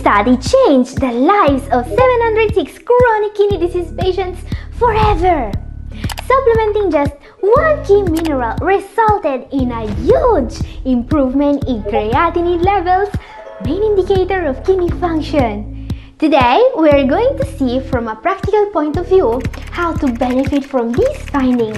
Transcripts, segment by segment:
study changed the lives of 706 chronic kidney disease patients forever. Supplementing just one key mineral resulted in a huge improvement in creatinine levels, main indicator of kidney function. Today, we are going to see from a practical point of view how to benefit from this finding.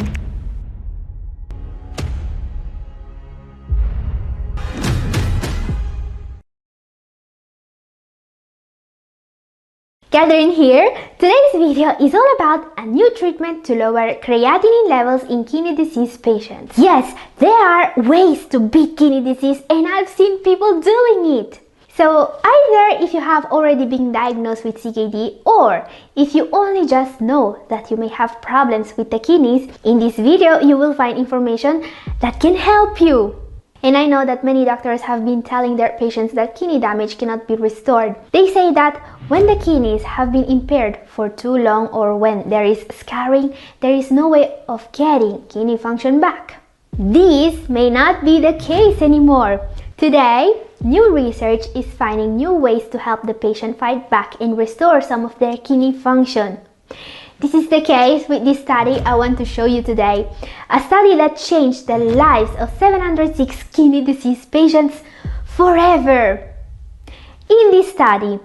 Gathering here, today's video is all about a new treatment to lower creatinine levels in kidney disease patients. Yes, there are ways to beat kidney disease and I've seen people doing it. So either if you have already been diagnosed with CKD or if you only just know that you may have problems with the kidneys, in this video you will find information that can help you. And I know that many doctors have been telling their patients that kidney damage cannot be restored. They say that when the kidneys have been impaired for too long or when there is scarring, there is no way of getting kidney function back. This may not be the case anymore. Today, new research is finding new ways to help the patient fight back and restore some of their kidney function. This is the case with this study I want to show you today. A study that changed the lives of 706 kidney disease patients forever. In this study,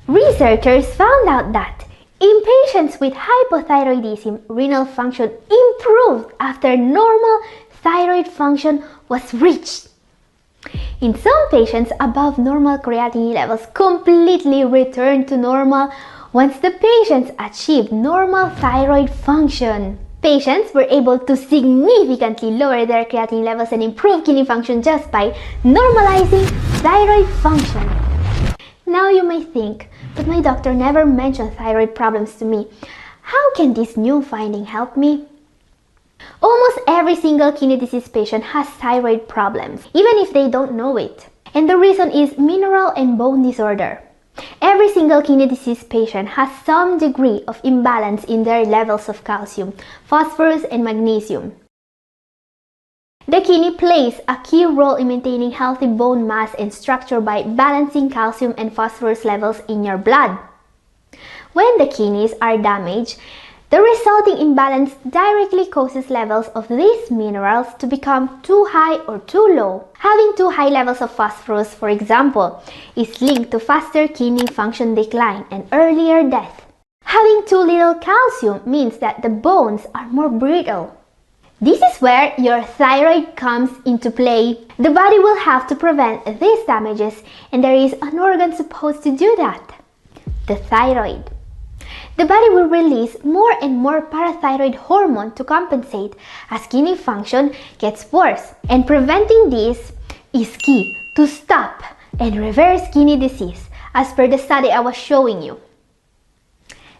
researchers found out that in patients with hypothyroidism, renal function improved after normal thyroid function was reached. In some patients, above normal creatinine levels completely returned to normal once the patients achieved normal thyroid function. Patients were able to significantly lower their creatinine levels and improve kidney function just by normalizing thyroid function. Now you may think, but my doctor never mentioned thyroid problems to me. How can this new finding help me? Almost every single kidney disease patient has thyroid problems, even if they don't know it. And the reason is mineral and bone disorder. Every single kidney disease patient has some degree of imbalance in their levels of calcium, phosphorus, and magnesium. The kidney plays a key role in maintaining healthy bone mass and structure by balancing calcium and phosphorus levels in your blood. When the kidneys are damaged, the resulting imbalance directly causes levels of these minerals to become too high or too low. Having too high levels of phosphorus, for example, is linked to faster kidney function decline and earlier death. Having too little calcium means that the bones are more brittle. This is where your thyroid comes into play. The body will have to prevent these damages, and there is an organ supposed to do that: the thyroid. The body will release more and more parathyroid hormone to compensate as kidney function gets worse. And preventing this is key to stop and reverse kidney disease, as per the study I was showing you.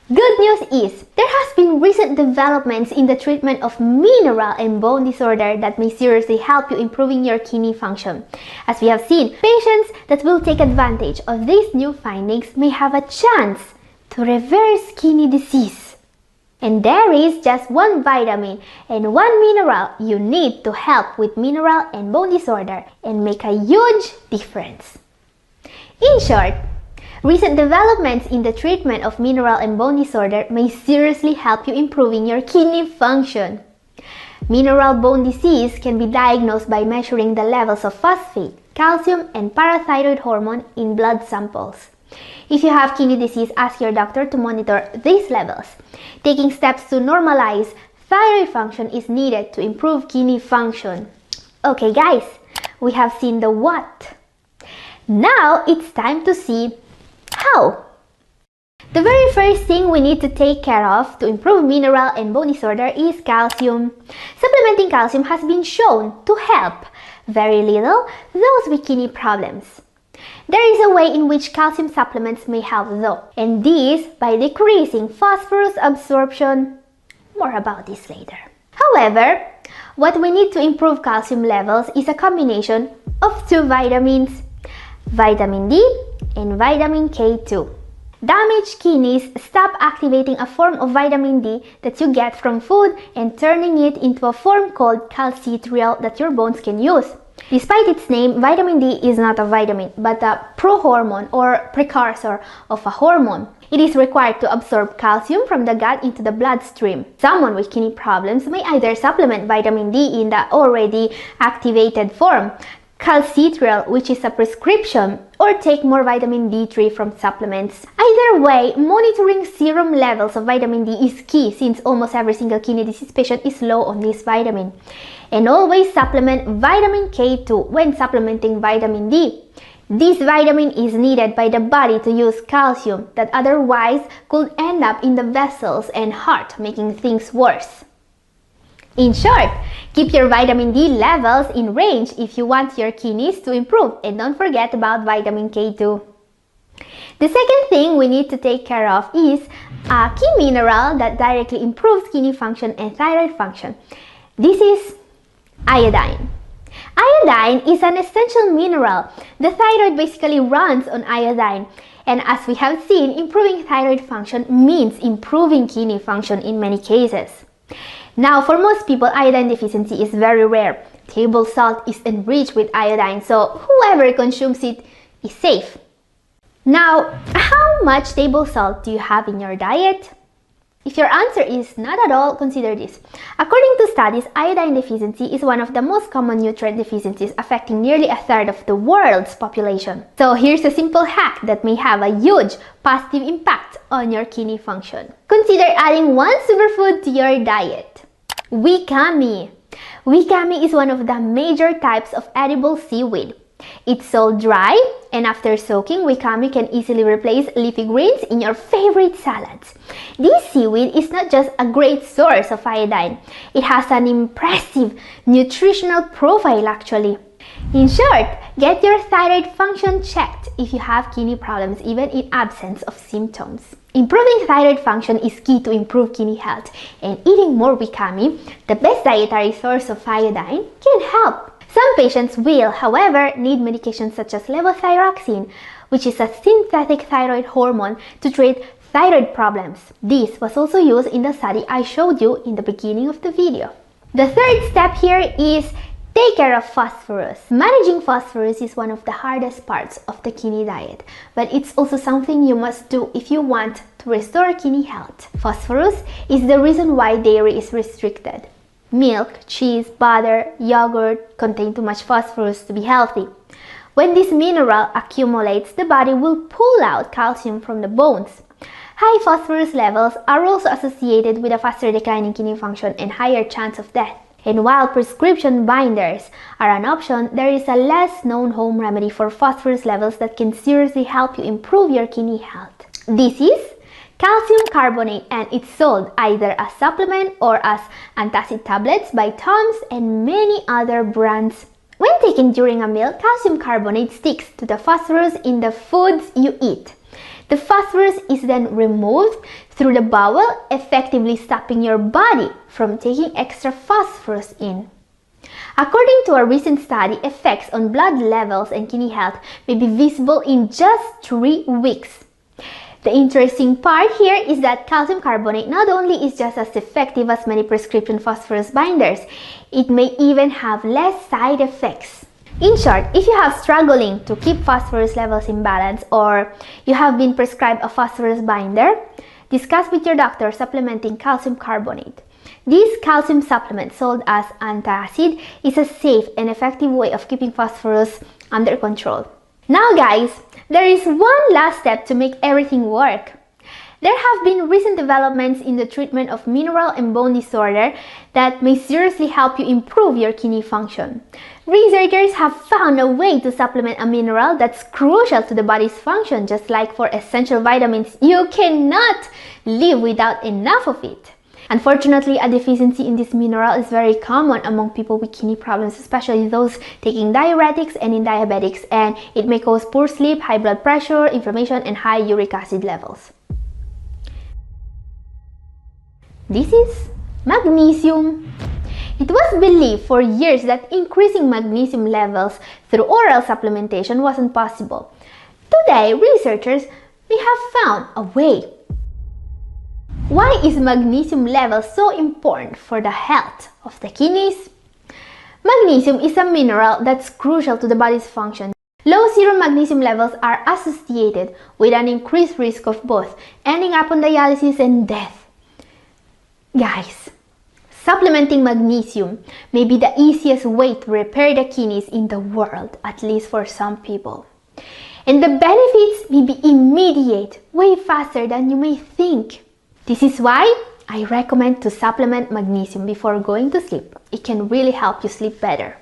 Good news is, there has been recent developments in the treatment of mineral and bone disorder that may seriously help you improving your kidney function. As we have seen, patients that will take advantage of these new findings may have a chance to reverse kidney disease. And there is just one vitamin and one mineral you need to help with mineral and bone disorder and make a huge difference. In short, recent developments in the treatment of mineral and bone disorder may seriously help you improving your kidney function. Mineral bone disease can be diagnosed by measuring the levels of phosphate, calcium, and parathyroid hormone in blood samples. If you have kidney disease, ask your doctor to monitor these levels. Taking steps to normalize thyroid function is needed to improve kidney function. Okay guys, we have seen the what. Now it's time to see how. The very first thing we need to take care of to improve mineral and bone disorder is calcium. Supplementing calcium has been shown to help very little those with kidney problems. There is a way in which calcium supplements may help though, and this by decreasing phosphorus absorption. More about this later. However, what we need to improve calcium levels is a combination of two vitamins, vitamin D and vitamin K2. Damaged kidneys stop activating a form of vitamin D that you get from food and turning it into a form called calcitriol that your bones can use. Despite its name, vitamin D is not a vitamin, but a prohormone or precursor of a hormone. It is required to absorb calcium from the gut into the bloodstream. Someone with kidney problems may either supplement vitamin D in the already activated form, calcitriol, which is a prescription, or take more vitamin D3 from supplements. Either way, monitoring serum levels of vitamin D is key since almost every single kidney disease patient is low on this vitamin. And always supplement vitamin K2 when supplementing vitamin D. This vitamin is needed by the body to use calcium that otherwise could end up in the vessels and heart, making things worse. In short, keep your vitamin D levels in range if you want your kidneys to improve, and don't forget about vitamin K2. The second thing we need to take care of is a key mineral that directly improves kidney function and thyroid function. This is iodine. Iodine is an essential mineral. The thyroid basically runs on iodine. And as we have seen, improving thyroid function means improving kidney function in many cases. Now, for most people, iodine deficiency is very rare. Table salt is enriched with iodine, so whoever consumes it is safe. Now, how much table salt do you have in your diet? If your answer is not at all, consider this. According to studies, iodine deficiency is one of the most common nutrient deficiencies affecting nearly a third of the world's population. So here's a simple hack that may have a huge positive impact on your kidney function. Consider adding one superfood to your diet. Wakame. Wakame is one of the major types of edible seaweed. It's sold dry, and after soaking, wakame can easily replace leafy greens in your favorite salads. This seaweed is not just a great source of iodine, it has an impressive nutritional profile actually. In short, get your thyroid function checked if you have kidney problems even in absence of symptoms. Improving thyroid function is key to improve kidney health, and eating more wakame, the best dietary source of iodine, can help. Some patients will, however, need medications such as levothyroxine, which is a synthetic thyroid hormone to treat thyroid problems. This was also used in the study I showed you in the beginning of the video. The third step here is take care of phosphorus. Managing phosphorus is one of the hardest parts of the kidney diet, but it's also something you must do if you want to restore kidney health. Phosphorus is the reason why dairy is restricted. Milk, cheese, butter, yogurt contain too much phosphorus to be healthy. When this mineral accumulates, the body will pull out calcium from the bones. High phosphorus levels are also associated with a faster decline in kidney function and higher chance of death. And while prescription binders are an option, there is a less known home remedy for phosphorus levels that can seriously help you improve your kidney health. This is calcium carbonate, and it's sold either as supplement or as antacid tablets by Tom's and many other brands. When taken during a meal, calcium carbonate sticks to the phosphorus in the foods you eat. The phosphorus is then removed through the bowel, effectively stopping your body from taking extra phosphorus in. According to a recent study, effects on blood levels and kidney health may be visible in just 3 weeks. The interesting part here is that calcium carbonate not only is just as effective as many prescription phosphorus binders, it may even have less side effects. In short, if you have struggling to keep phosphorus levels in balance or you have been prescribed a phosphorus binder, discuss with your doctor supplementing calcium carbonate. This calcium supplement sold as antacid is a safe and effective way of keeping phosphorus under control. Now guys, there is one last step to make everything work. There have been recent developments in the treatment of mineral and bone disorder that may seriously help you improve your kidney function. Researchers have found a way to supplement a mineral that's crucial to the body's function, just like for essential vitamins, you cannot live without enough of it. Unfortunately, a deficiency in this mineral is very common among people with kidney problems, especially those taking diuretics and in diabetics, and it may cause poor sleep, high blood pressure, inflammation, and high uric acid levels. This is magnesium. It was believed for years that increasing magnesium levels through oral supplementation wasn't possible. Today, researchers may have found a way. Why is magnesium level so important for the health of the kidneys? Magnesium is a mineral that's crucial to the body's function. Low serum magnesium levels are associated with an increased risk of both ending up on dialysis and death. Guys, supplementing magnesium may be the easiest way to repair the kidneys in the world, at least for some people. And the benefits may be immediate, way faster than you may think. This is why I recommend to supplement magnesium before going to sleep. It can really help you sleep better.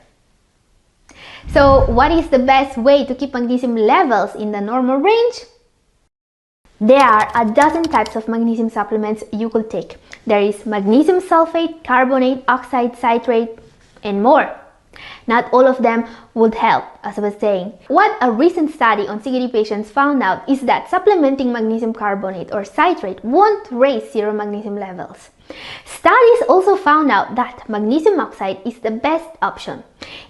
So, what is the best way to keep magnesium levels in the normal range? There are a dozen types of magnesium supplements you could take. There is magnesium sulfate, carbonate, oxide, citrate, and more. Not all of them would help, as I was saying. What a recent study on CKD patients found out is that supplementing magnesium carbonate or citrate won't raise serum magnesium levels. Studies also found out that magnesium oxide is the best option.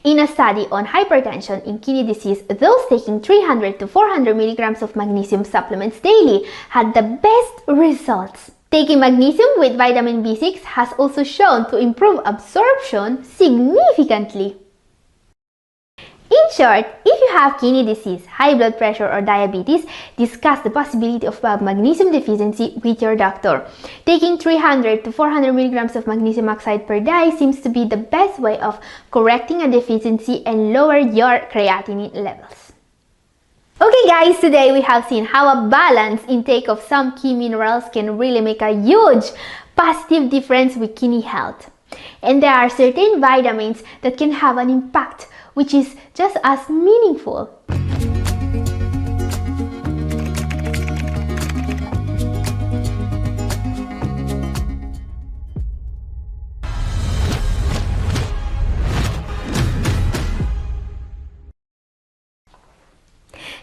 In a study on hypertension in kidney disease, those taking 300 to 400 milligrams of magnesium supplements daily had the best results. Taking magnesium with vitamin B6 has also shown to improve absorption significantly. In short, if you have kidney disease, high blood pressure or diabetes, discuss the possibility of a magnesium deficiency with your doctor. Taking 300 to 400 milligrams of magnesium oxide per day seems to be the best way of correcting a deficiency and lower your creatinine levels. Okay guys, today we have seen how a balanced intake of some key minerals can really make a huge positive difference with kidney health. And there are certain vitamins that can have an impact which is just as meaningful.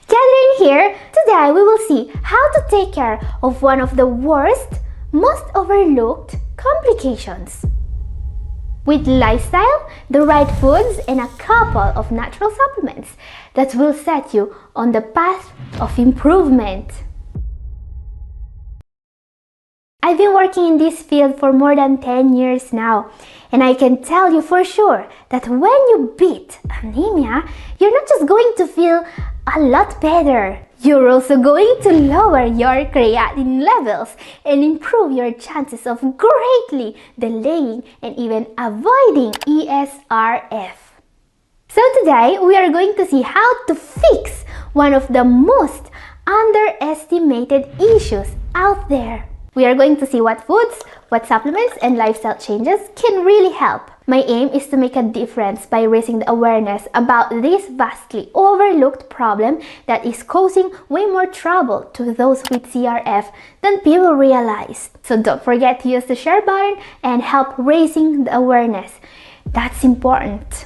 Gathering here, today we will see how to take care of one of the worst, most overlooked complications. With lifestyle, the right foods, and a couple of natural supplements that will set you on the path of improvement. I've been working in this field for more than 10 years now, and I can tell you for sure that when you beat anemia, you're not just going to feel a lot better. You're also going to lower your creatinine levels and improve your chances of greatly delaying and even avoiding ESRF. So today we are going to see how to fix one of the most underestimated issues out there. We are going to see what foods, what supplements, and lifestyle changes can really help. My aim is to make a difference by raising the awareness about this vastly overlooked problem that is causing way more trouble to those with CRF than people realize. So don't forget to use the share button and help raising the awareness. That's important.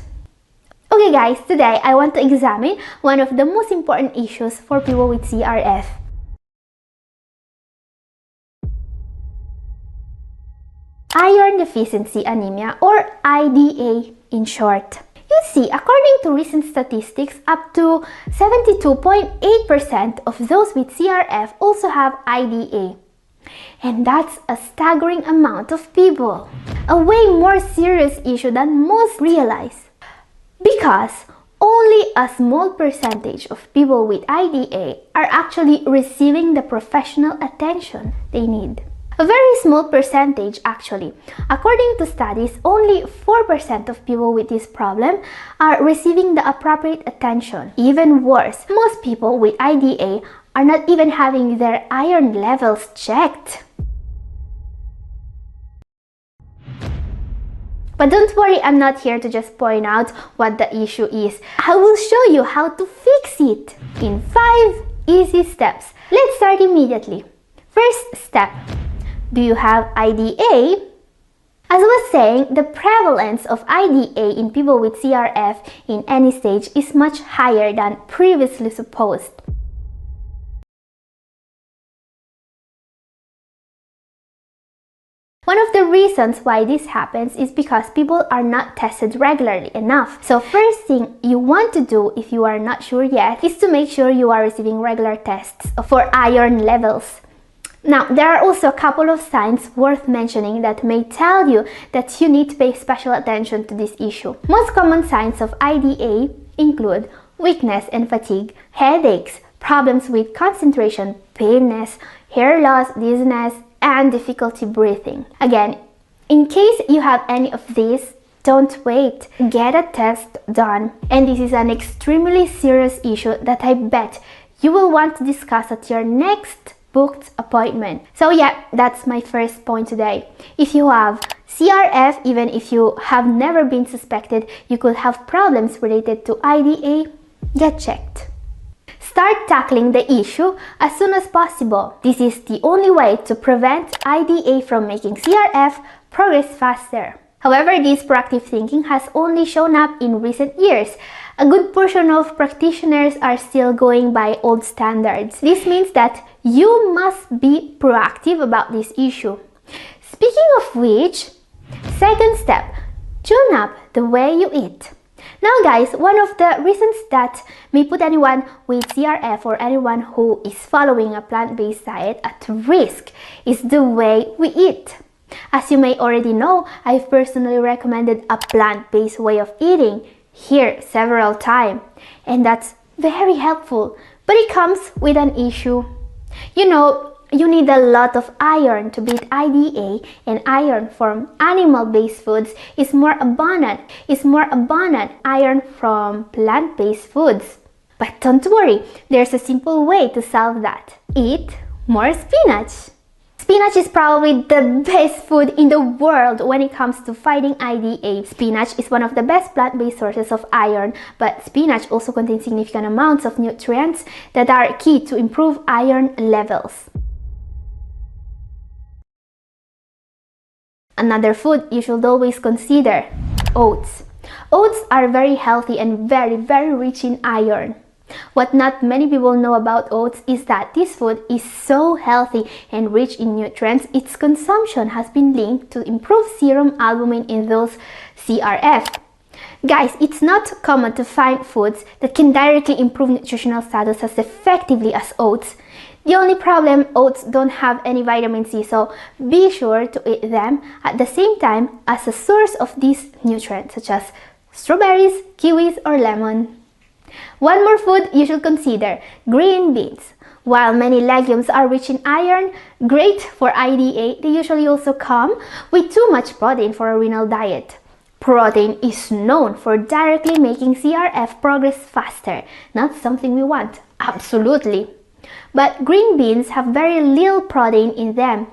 Okay guys, today I want to examine one of the most important issues for people with CRF. Iron deficiency anemia, or IDA in short. You see, according to recent statistics, up to 72.8% of those with CRF also have IDA. And that's a staggering amount of people. A way more serious issue than most realize. Because only a small percentage of people with IDA are actually receiving the professional attention they need. A very small percentage actually. According to studies, only 4% of people with this problem are receiving the appropriate attention. Even worse, most people with IDA are not even having their iron levels checked. But don't worry, I'm not here to just point out what the issue is. I will show you how to fix it in 5 easy steps. Let's start immediately. First step. Do you have IDA? As I was saying, the prevalence of IDA in people with CRF in any stage is much higher than previously supposed. One of the reasons why this happens is because people are not tested regularly enough. So first thing you want to do if you are not sure yet is to make sure you are receiving regular tests for iron levels. Now, there are also a couple of signs worth mentioning that may tell you that you need to pay special attention to this issue. Most common signs of IDA include weakness and fatigue, headaches, problems with concentration, paleness, hair loss, dizziness, and difficulty breathing. Again, in case you have any of these, don't wait. Get a test done. And this is an extremely serious issue that I bet you will want to discuss at your next booked appointment. So yeah, that's my first point today. If you have CRF, even if you have never been suspected, you could have problems related to IDA, get checked. Start tackling the issue as soon as possible. This is the only way to prevent IDA from making CRF progress faster. However, this proactive thinking has only shown up in recent years. A good portion of practitioners are still going by old standards. This means that you must be proactive about this issue. Speaking of which, second step, tune up the way you eat. Now guys, one of the reasons that may put anyone with CRF or anyone who is following a plant-based diet at risk is the way we eat. As you may already know, I've personally recommended a plant-based way of eating here several times, and that's very helpful, but it comes with an issue. You know, you need a lot of iron to beat IDA, and iron from animal-based foods is more abundant. Iron from plant-based foods. But don't worry, there's a simple way to solve that. Eat more spinach. Spinach is probably the best food in the world when it comes to fighting IDA. Spinach is one of the best plant-based sources of iron, but spinach also contains significant amounts of nutrients that are key to improve iron levels. Another food you should always consider: oats. Oats are very healthy and very rich in iron. What not many people know about oats is that this food is so healthy and rich in nutrients, its consumption has been linked to improve serum albumin in those CRF. Guys, it's not common to find foods that can directly improve nutritional status as effectively as oats. The only problem, oats don't have any vitamin C, so be sure to eat them at the same time as a source of these nutrients, such as strawberries, kiwis, or lemon. One more food you should consider: green beans. While many legumes are rich in iron, great for IDA, they usually also come with too much protein for a renal diet. Protein is known for directly making CRF progress faster, not something we want, absolutely. But green beans have very little protein in them,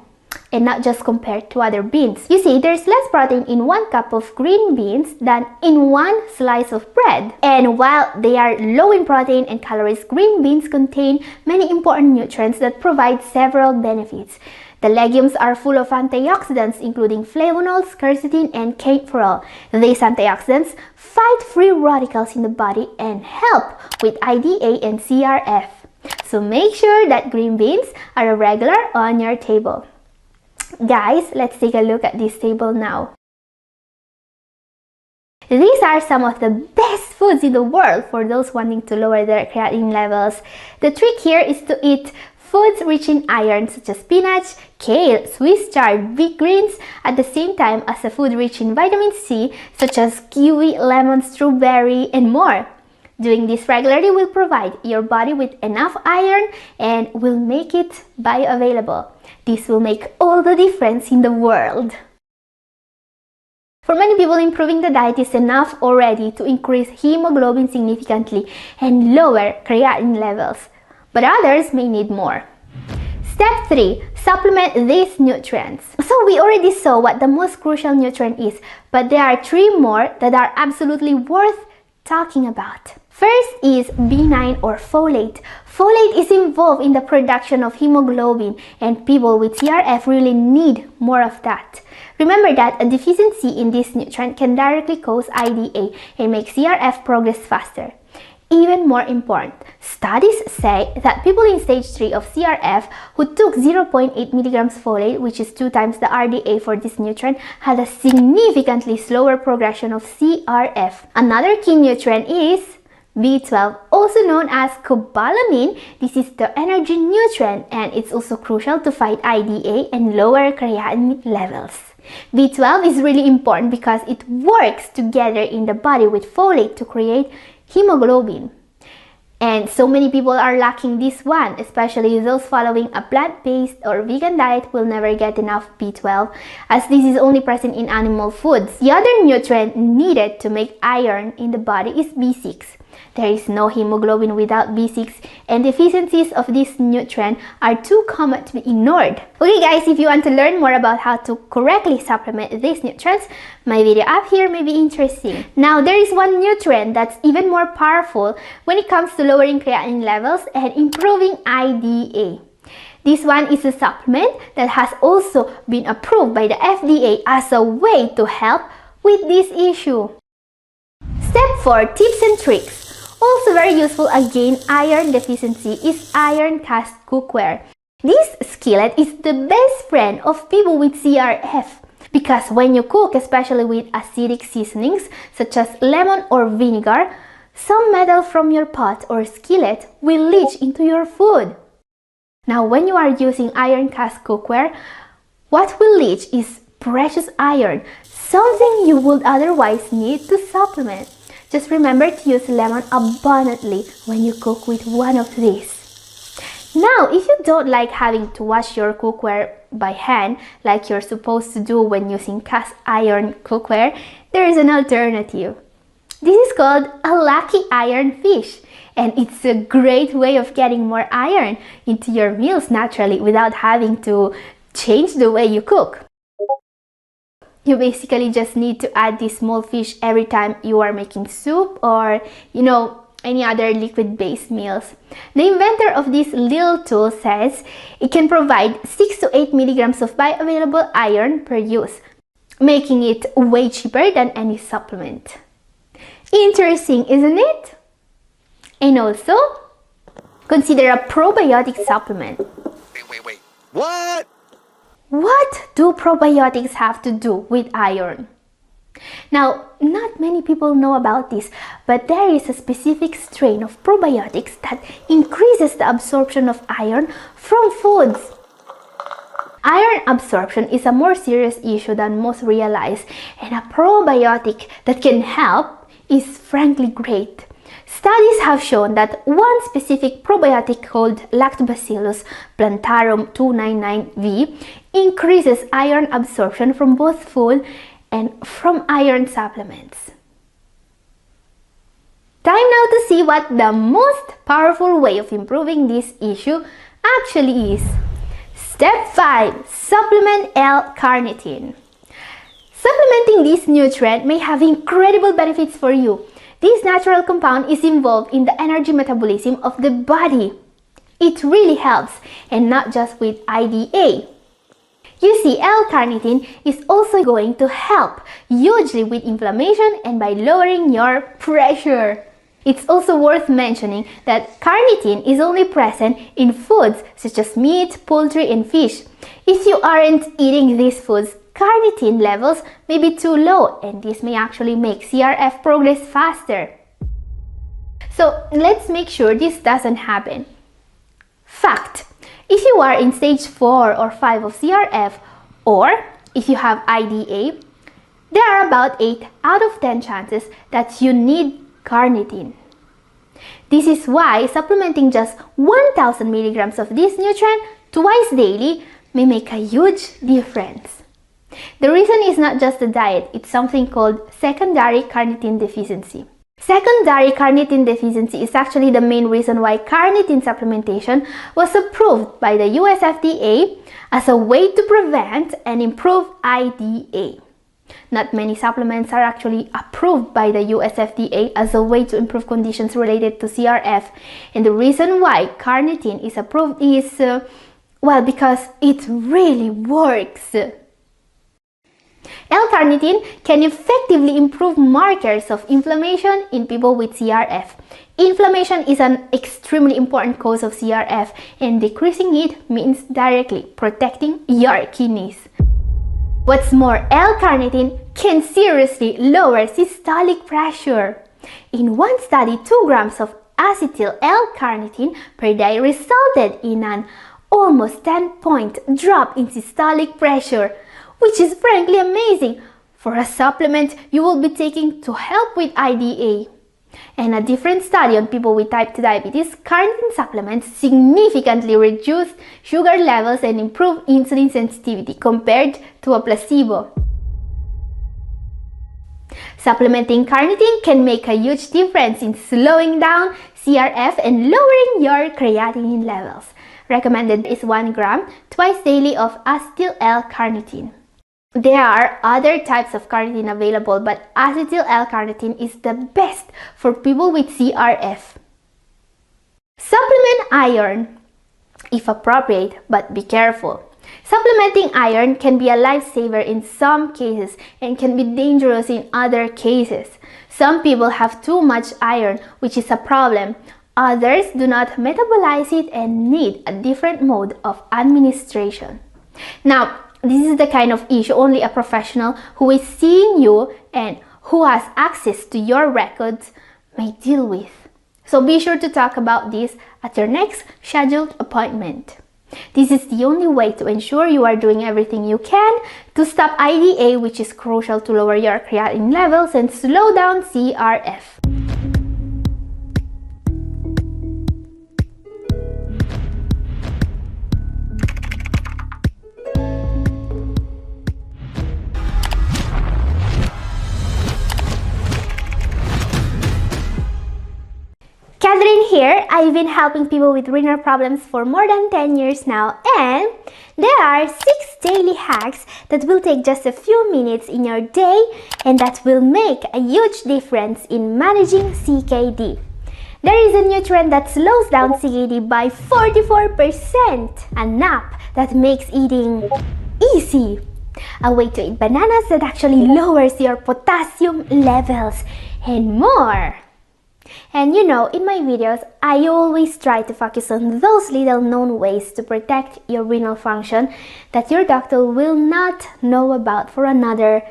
and not just compared to other beans. You see, there's less protein in 1 cup of green beans than in 1 slice of bread. And while they are low in protein and calories, green beans contain many important nutrients that provide several benefits. The legumes are full of antioxidants, including flavonols, quercetin, and kaempferol. These antioxidants fight free radicals in the body and help with IDA and CRF. So make sure that green beans are a regular on your table. Guys, let's take a look at this table now. These are some of the best foods in the world for those wanting to lower their creatinine levels. The trick here is to eat foods rich in iron such as spinach, kale, Swiss chard, big greens, at the same time as a food rich in vitamin C such as kiwi, lemon, strawberry, and more. Doing this regularly will provide your body with enough iron and will make it bioavailable. This will make all the difference in the world. For many people, improving the diet is enough already to increase hemoglobin significantly and lower creatinine levels, but others may need more. Step 3. Supplement these nutrients. So we already saw what the most crucial nutrient is, but there are 3 more that are absolutely worth talking about. First is B9 or folate. Folate is involved in the production of hemoglobin, and people with CRF really need more of that. Remember that a deficiency in this nutrient can directly cause IDA and make CRF progress faster. Even more important, studies say that people in stage 3 of CRF who took 0.8 milligrams folate, which is 2 times the RDA for this nutrient, had a significantly slower progression of CRF. Another key nutrient is B12, also known as cobalamin, this is the energy nutrient and it's also crucial to fight IDA and lower creatinine levels. B12 is really important because it works together in the body with folate to create hemoglobin. And so many people are lacking this one, especially those following a plant-based or vegan diet will never get enough B12 as this is only present in animal foods. The other nutrient needed to make iron in the body is B6. There is no hemoglobin without B6 and deficiencies of this nutrient are too common to be ignored. Okay guys, if you want to learn more about how to correctly supplement these nutrients, my video up here may be interesting. Now there is one nutrient that's even more powerful when it comes to lowering creatinine levels and improving IDA. This one is a supplement that has also been approved by the FDA as a way to help with this issue. Step 4. Tips and tricks. Also very useful against iron deficiency is iron cast cookware. This skillet is the best friend of people with CRF because when you cook, especially with acidic seasonings such as lemon or vinegar, some metal from your pot or skillet will leach into your food. Now when you are using iron cast cookware, what will leach is precious iron, something you would otherwise need to supplement. Just remember to use lemon abundantly when you cook with one of these. Now, if you don't like having to wash your cookware by hand like you're supposed to do when using cast iron cookware, there is an alternative. This is called a lucky iron fish and it's a great way of getting more iron into your meals naturally without having to change the way you cook. You basically just need to add this small fish every time you are making soup or, any other liquid-based meals. The inventor of this little tool says it can provide 6 to 8 milligrams of bioavailable iron per use, making it way cheaper than any supplement. Interesting, isn't it? And also, consider a probiotic supplement. Wait. What? What do probiotics have to do with iron? Now, not many people know about this, but there is a specific strain of probiotics that increases the absorption of iron from foods. Iron absorption is a more serious issue than most realize, and a probiotic that can help is frankly great. Studies have shown that one specific probiotic called Lactobacillus plantarum 299V increases iron absorption from both food and from iron supplements. Time now to see what the most powerful way of improving this issue actually is. Step 5. Supplement L-carnitine. Supplementing this nutrient may have incredible benefits for you. This natural compound is involved in the energy metabolism of the body. It really helps, and not just with IDA. You see, L-carnitine is also going to help hugely with inflammation and by lowering your pressure. It's also worth mentioning that carnitine is only present in foods such as meat, poultry, and fish. If you aren't eating these foods, carnitine levels may be too low and this may actually make CRF progress faster. So let's make sure this doesn't happen. Fact: if you are in stage 4 or 5 of CRF or if you have IDA, there are about 8 out of 10 chances that you need carnitine. This is why supplementing just 1000 milligrams of this nutrient twice daily may make a huge difference. The reason is not just the diet, it's something called secondary carnitine deficiency. Secondary carnitine deficiency is actually the main reason why carnitine supplementation was approved by the US FDA as a way to prevent and improve IDA. Not many supplements are actually approved by the US FDA as a way to improve conditions related to CRF, and the reason why carnitine is approved is, because it really works. L-carnitine can effectively improve markers of inflammation in people with CRF. Inflammation is an extremely important cause of CRF, and decreasing it means directly protecting your kidneys. What's more, L-carnitine can seriously lower systolic pressure. In one study, 2 grams of acetyl L-carnitine per day resulted in an almost 10-point drop in systolic pressure, which is frankly amazing for a supplement you will be taking to help with IDA. And a different study on people with type 2 diabetes, carnitine supplements significantly reduced sugar levels and improved insulin sensitivity compared to a placebo. Supplementing carnitine can make a huge difference in slowing down CRF and lowering your creatinine levels. Recommended is 1 gram twice daily of acetyl L-carnitine. There are other types of carnitine available, but acetyl L-carnitine is the best for people with CRF. Supplement iron, if appropriate, but be careful. Supplementing iron can be a lifesaver in some cases and can be dangerous in other cases. Some people have too much iron, which is a problem. Others do not metabolize it and need a different mode of administration. Now, this is the kind of issue only a professional who is seeing you and who has access to your records may deal with. So be sure to talk about this at your next scheduled appointment. This is the only way to ensure you are doing everything you can to stop IDA, which is crucial to lower your creatinine levels and slow down CRF. Catherine here. I've been helping people with renal problems for more than 10 years now, and there are 6 daily hacks that will take just a few minutes in your day and that will make a huge difference in managing CKD. There is a nutrient that slows down CKD by 44%, a nap that makes eating easy, a way to eat bananas that actually lowers your potassium levels, and more. And you know, in my videos, I always try to focus on those little known ways to protect your renal function that your doctor will not know about for another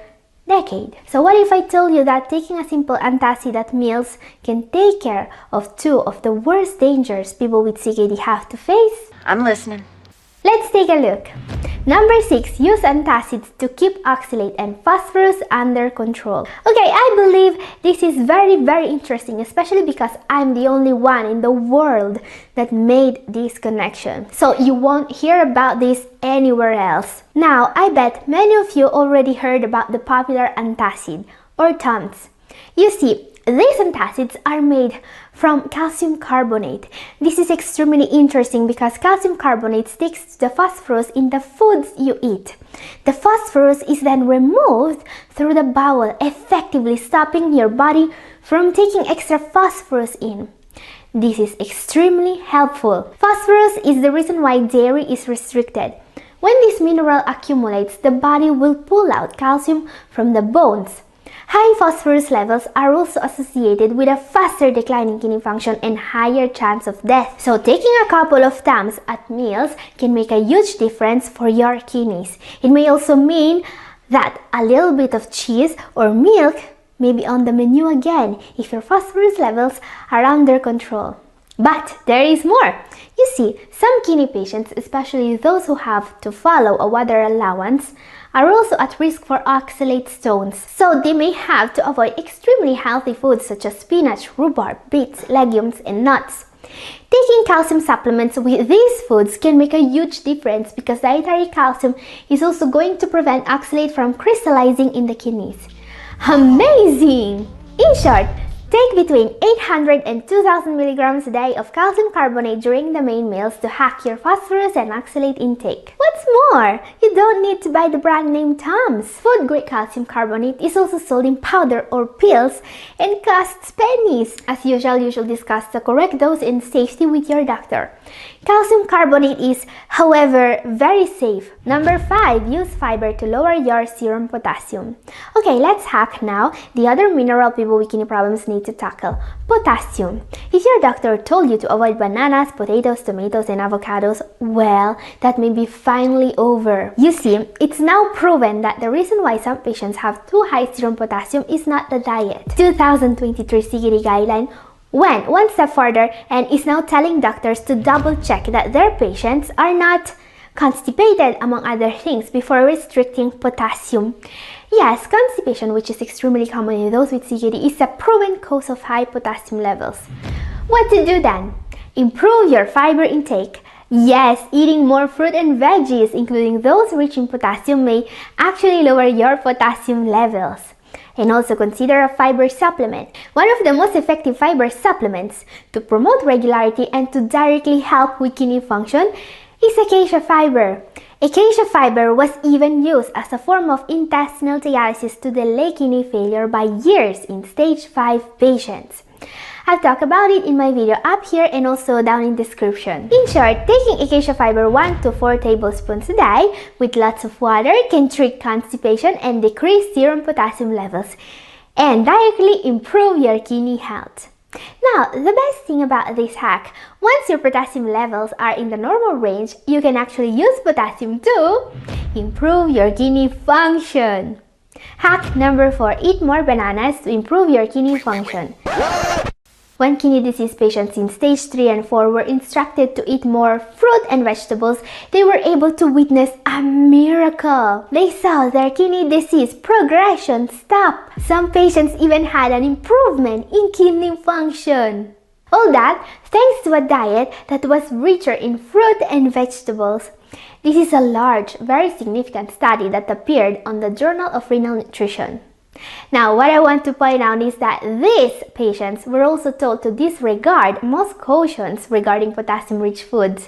decade. So what if I told you that taking a simple antacid at meals can take care of 2 of the worst dangers people with CKD have to face? I'm listening. Let's take a look. Number 6, use antacids to keep oxalate and phosphorus under control. Okay, I believe this is very interesting, especially because I'm the only one in the world that made this connection. So you won't hear about this anywhere else. Now, I bet many of you already heard about the popular antacid or Tums. You see, these antacids are made from calcium carbonate. This is extremely interesting because calcium carbonate sticks to the phosphorus in the foods you eat. The phosphorus is then removed through the bowel, effectively stopping your body from taking extra phosphorus in. This is extremely helpful. Phosphorus is the reason why dairy is restricted. When this mineral accumulates, the body will pull out calcium from the bones. High phosphorus levels are also associated with a faster decline in kidney function and higher chance of death. So taking a couple of Tums at meals can make a huge difference for your kidneys. It may also mean that a little bit of cheese or milk may be on the menu again if your phosphorus levels are under control. But there is more. You see, some kidney patients, especially those who have to follow a water allowance, are also at risk for oxalate stones, so they may have to avoid extremely healthy foods such as spinach, rhubarb, beets, legumes, and nuts. Taking calcium supplements with these foods can make a huge difference because dietary calcium is also going to prevent oxalate from crystallizing in the kidneys. Amazing! In short, take between 800 and 2000 milligrams a day of calcium carbonate during the main meals to hack your phosphorus and oxalate intake. What's more, you don't need to buy the brand name Tums. Food-grade calcium carbonate is also sold in powder or pills and costs pennies. As usual, you should discuss the correct dose and safety with your doctor. Calcium carbonate is, however, very safe. Number 5, use fiber to lower your serum potassium. Okay, let's hack now the other mineral people with kidney problems need to tackle: potassium. If your doctor told you to avoid bananas, potatoes, tomatoes, and avocados, well, that may be finally over. You see, it's now proven that the reason why some patients have too high serum potassium is not the diet. 2023 CKD guideline went one step further and is now telling doctors to double check that their patients are not constipated, among other things, before restricting potassium. Yes, constipation, which is extremely common in those with CKD, is a proven cause of high potassium levels. What to do then? Improve your fiber intake. Yes, eating more fruit and veggies, including those rich in potassium, may actually lower your potassium levels. And also consider a fiber supplement. One of the most effective fiber supplements to promote regularity and to directly help with kidney function is acacia fiber. Acacia fiber was even used as a form of intestinal dialysis to delay kidney failure by years in stage 5 patients. I've talked about it in my video up here and also down in description. In short, taking acacia fiber 1 to 4 tablespoons a day with lots of water can treat constipation and decrease serum potassium levels and directly improve your kidney health. Now, the best thing about this hack, once your potassium levels are in the normal range, you can actually use potassium to improve your kidney function. Hack number 4, eat more bananas to improve your kidney function. When kidney disease patients in stage 3 and 4 were instructed to eat more fruit and vegetables, they were able to witness a miracle. They saw their kidney disease progression stop. Some patients even had an improvement in kidney function. All that thanks to a diet that was richer in fruit and vegetables. This is a large, very significant study that appeared on the Journal of Renal Nutrition. Now, what I want to point out is that these patients were also told to disregard most cautions regarding potassium-rich foods.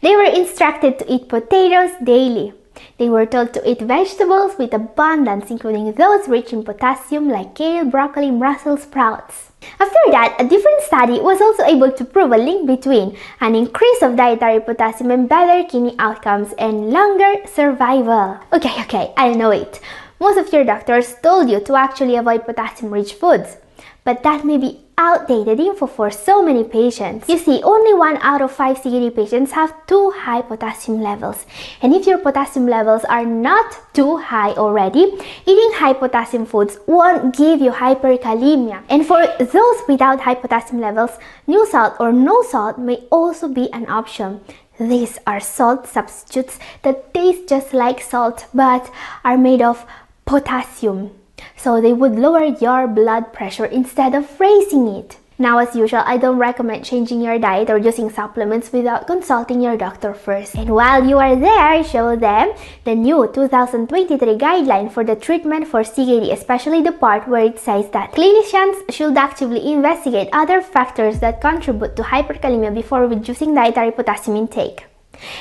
They were instructed to eat potatoes daily. They were told to eat vegetables with abundance, including those rich in potassium like kale, broccoli, and Brussels sprouts. After that, a different study was also able to prove a link between an increase of dietary potassium and better kidney outcomes and longer survival. Okay, I know it. Most of your doctors told you to actually avoid potassium-rich foods, but that may be outdated info for so many patients. You see, only 1 out of 5 CKD patients have too high potassium levels. And if your potassium levels are not too high already, eating high potassium foods won't give you hyperkalemia. And for those without high potassium levels, new salt or no salt may also be an option. These are salt substitutes that taste just like salt but are made of potassium, so they would lower your blood pressure instead of raising it. Now, as usual, I don't recommend changing your diet or using supplements without consulting your doctor first. And while you are there, show them the new 2023 guideline for the treatment for CKD, especially the part where it says that clinicians should actively investigate other factors that contribute to hyperkalemia before reducing dietary potassium intake.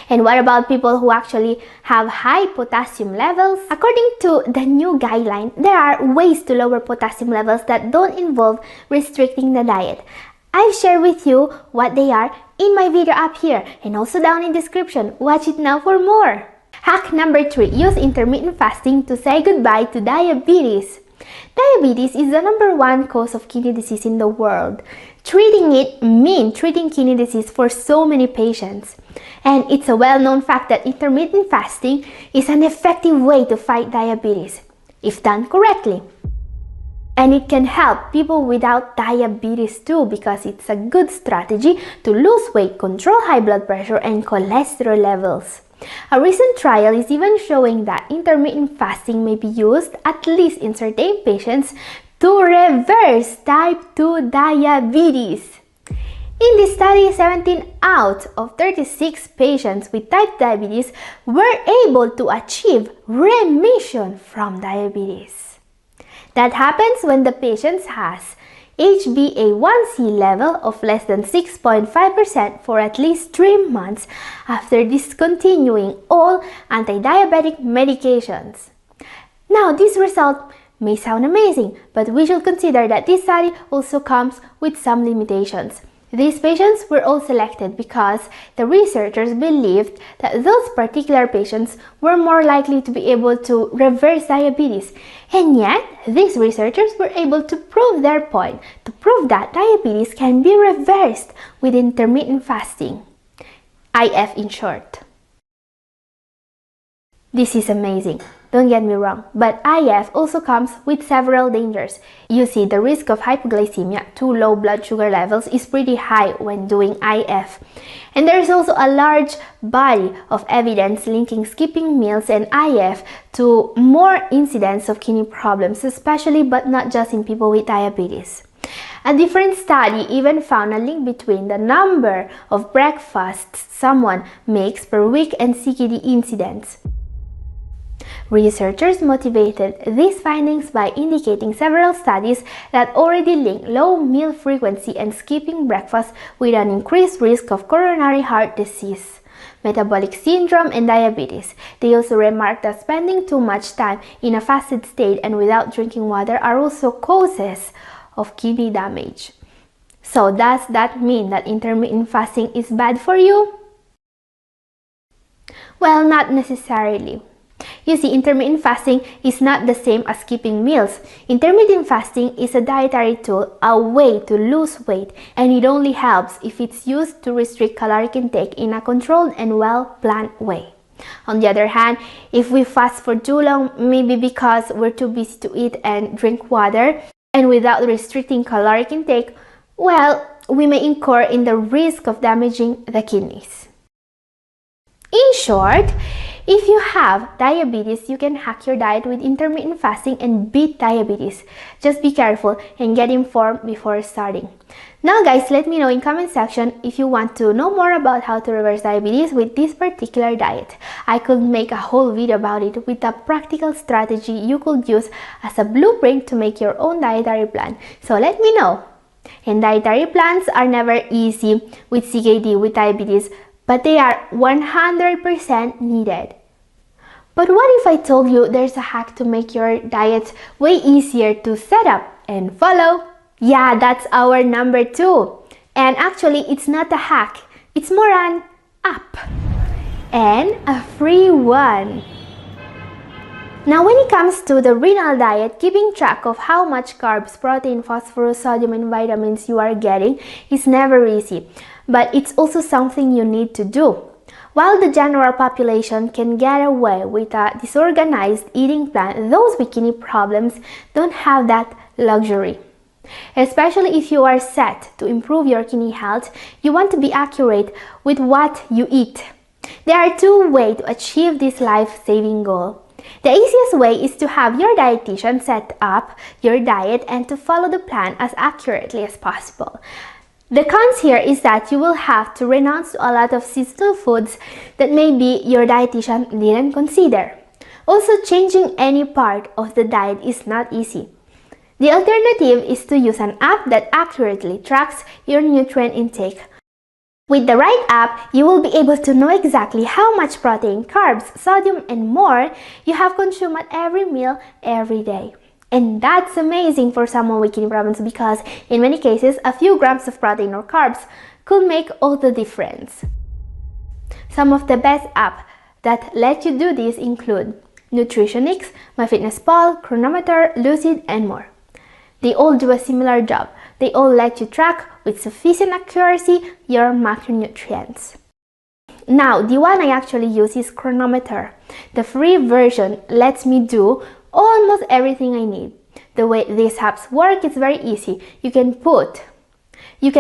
And what about people who actually have high potassium levels? According to the new guideline, there are ways to lower potassium levels that don't involve restricting the diet. I've shared with you what they are in my video up here and also down in the description. Watch it now for more. Hack number 3. Use intermittent fasting to say goodbye to diabetes. Diabetes is the #1 cause of kidney disease in the world. Treating it means treating kidney disease for so many patients. And it's a well-known fact that intermittent fasting is an effective way to fight diabetes, if done correctly. And it can help people without diabetes too, because it's a good strategy to lose weight, control high blood pressure, and cholesterol levels. A recent trial is even showing that intermittent fasting may be used, at least in certain patients, to reverse type 2 diabetes. In this study, 17 out of 36 patients with type 2 diabetes were able to achieve remission from diabetes. That happens when the patient has HbA1c level of less than 6.5% for at least 3 months after discontinuing all anti-diabetic medications. Now, this result may sound amazing, but we should consider that this study also comes with some limitations. These patients were all selected because the researchers believed that those particular patients were more likely to be able to reverse diabetes. And yet, these researchers were able to prove their point, to prove that diabetes can be reversed with intermittent fasting, IF in short. This is amazing. Don't get me wrong, but IF also comes with several dangers. You see, the risk of hypoglycemia, too low blood sugar levels, is pretty high when doing IF. And there's also a large body of evidence linking skipping meals and IF to more incidents of kidney problems, especially but not just in people with diabetes. A different study even found a link between the number of breakfasts someone makes per week and CKD incidents. Researchers motivated these findings by indicating several studies that already link low meal frequency and skipping breakfast with an increased risk of coronary heart disease, metabolic syndrome, and diabetes. They also remarked that spending too much time in a fasted state and without drinking water are also causes of kidney damage. So does that mean that intermittent fasting is bad for you? Well, not necessarily. You see, intermittent fasting is not the same as skipping meals. Intermittent fasting is a dietary tool, a way to lose weight, and it only helps if it's used to restrict caloric intake in a controlled and well-planned way. On the other hand, if we fast for too long, maybe because we're too busy to eat and drink water, and without restricting caloric intake, well, we may incur in the risk of damaging the kidneys. In short, if you have diabetes, you can hack your diet with intermittent fasting and beat diabetes. Just be careful and get informed before starting. Now guys, let me know in comment section if you want to know more about how to reverse diabetes with this particular diet. I could make a whole video about it with a practical strategy you could use as a blueprint to make your own dietary plan. So let me know. And dietary plans are never easy with CKD, with diabetes, but they are 100% needed. But what if I told you there's a hack to make your diet way easier to set up and follow? Yeah, that's our number 2. And actually, it's not a hack. It's more an app. And a free one. Now, when it comes to the renal diet, keeping track of how much carbs, protein, phosphorus, sodium, and vitamins you are getting is never easy. But it's also something you need to do. While the general population can get away with a disorganized eating plan, those with kidney problems don't have that luxury. Especially if you are set to improve your kidney health, you want to be accurate with what you eat. There are 2 ways to achieve this life-saving goal. The easiest way is to have your dietitian set up your diet and to follow the plan as accurately as possible. The cons here is that you will have to renounce a lot of seasonal foods that maybe your dietitian didn't consider. Also, changing any part of the diet is not easy. The alternative is to use an app that accurately tracks your nutrient intake. With the right app, you will be able to know exactly how much protein, carbs, sodium, and more you have consumed at every meal every day. And that's amazing for someone with kidney problems because in many cases, a few grams of protein or carbs could make all the difference. Some of the best apps that let you do this include Nutritionix, MyFitnessPal, Chronometer, Lucid, and more. They all do a similar job. They all let you track with sufficient accuracy your macronutrients. Now, the one I actually use is Chronometer. The free version lets me do almost everything I need. The way these apps work is very easy. You can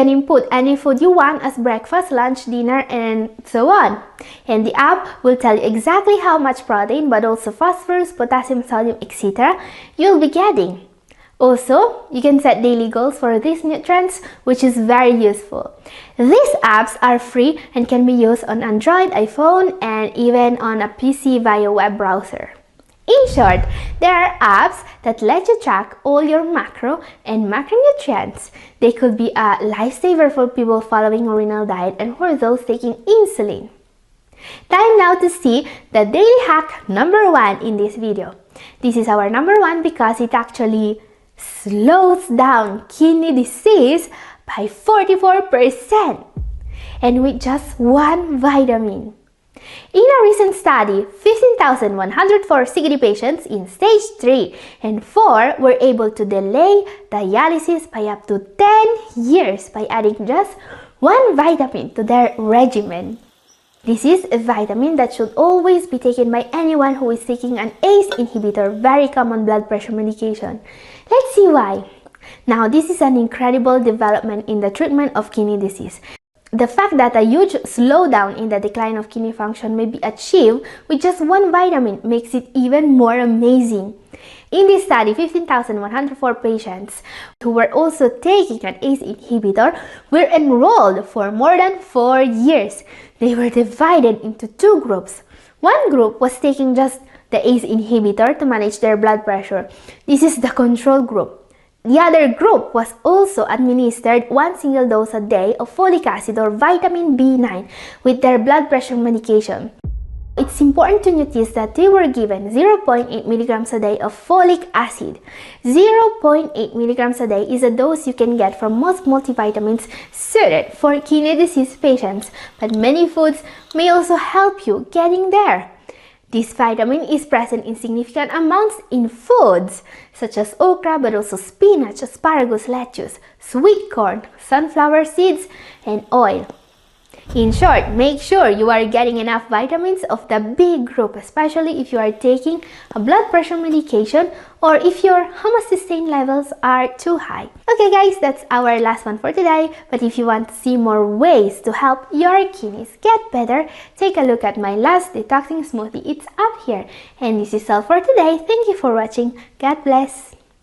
input any food you want as breakfast, lunch, dinner, and so on. And the app will tell you exactly how much protein, but also phosphorus, potassium, sodium, etc. you'll be getting. Also, you can set daily goals for these nutrients, which is very useful. These apps are free and can be used on Android, iPhone, and even on a PC via web browser. In short, there are apps that let you track all your macro and macronutrients. They could be a lifesaver for people following a renal diet and for those taking insulin. Time now to see the daily hack number 1 in this video. This is our number 1 because it actually slows down kidney disease by 44%, and with just one vitamin. In a recent study, 15,104 CKD patients in stage 3 and 4 were able to delay dialysis by up to 10 years by adding just one vitamin to their regimen. This is a vitamin that should always be taken by anyone who is taking an ACE inhibitor, very common blood pressure medication. Let's see why. Now, this is an incredible development in the treatment of kidney disease. The fact that a huge slowdown in the decline of kidney function may be achieved with just one vitamin makes it even more amazing. In this study, 15,104 patients who were also taking an ACE inhibitor were enrolled for more than 4 years. They were divided into two groups. One group was taking just the ACE inhibitor to manage their blood pressure. This is the control group. The other group was also administered one single dose a day of folic acid or vitamin B9 with their blood pressure medication. It's important to notice that they were given 0.8 milligrams a day of folic acid. 0.8 milligrams a day is a dose you can get from most multivitamins suited for kidney disease patients, but many foods may also help you getting there. This vitamin is present in significant amounts in foods such as okra, but also spinach, asparagus, lettuce, sweet corn, sunflower seeds, and oil. In short, make sure you are getting enough vitamins of the B group, especially if you are taking a blood pressure medication or if your homocysteine levels are too high. Okay guys, that's our last one for today, but if you want to see more ways to help your kidneys get better, take a look at my last detoxing smoothie. It's up here. And this is all for today. Thank you for watching. God bless.